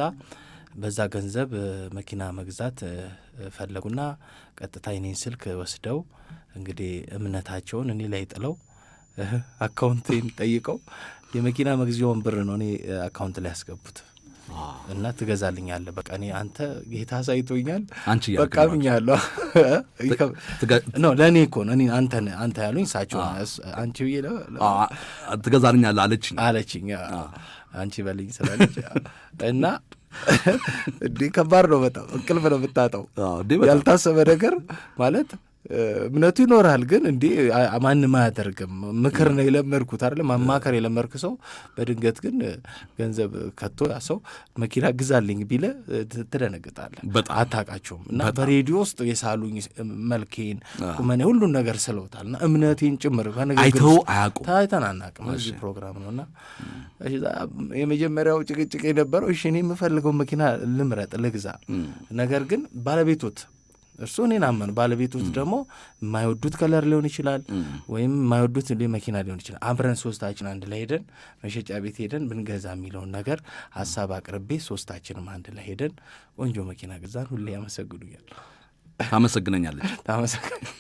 በዛ ገንዘብ መኪና መግዛት ፈለጉና ቀጥታ የኔን ስልክ ወስደው እንግዲህ እምነታቸውን እኔ ላይ ጥለው አካውንቴን ጠይቀው የመኪና መግዚያውን ብር ነው እኔ አካውንት ላይ ያስገቡት እና ትገዛልኛለህ በቃ እኔ አንተ ጌታ ሳይቶኛል በቃ ብኛለሁ ነው ለእኔ እኮ ነው እኔ አንተ ያሉኝ እሳቸው አንቺ ብዬ ትገዛልኛለህ አለችኝ አንቺ በልኝ ስላለች እና እንዲህ ከባድ ነው በጣም እንቅልፍ ነው የምታጣው ያልታሰበ ነገር ማለት እምነቱ ይኖራል ግን እንዲህ ማንም አያደርግም። ምክር ነው የለመድኩት አይደለ ማማከር የለመድክ ሰው በድንገት ግን ገንዘብ ከቶ ያ ሰው መኪና ግዛልኝ ቢለ ትደነግጣለህ። አታውቃቸውም እና በሬዲዮ ውስጥ የሳሉኝ መልኬን ቁመኔ ሁሉን ነገር ስለውታልና እምነቴን ጭምር አይተው አያውቁም። ታይተናናቅም እዚህ ፕሮግራም ነውና የመጀመሪያው ጭቅጭቅ የነበረው እሺ እኔ የምፈልገው መኪና ልምረጥ ልግዛ፣ ነገር ግን ባለቤቶት እርሱ እኔን አመኑ። ባለቤቶት ደግሞ የማይወዱት ከለር ሊሆን ይችላል ወይም የማይወዱት መኪና ሊሆን ይችላል። አብረን ሶስታችን አንድ ላይ ሄደን መሸጫ ቤት ሄደን ብንገዛ የሚለውን ነገር ሀሳብ አቅርቤ ሶስታችንም አንድ ላይ ሄደን ቆንጆ መኪና ገዛን። ሁሌ ያመሰግኑኛል። ታመሰግነኛለች። ታመሰግናለች።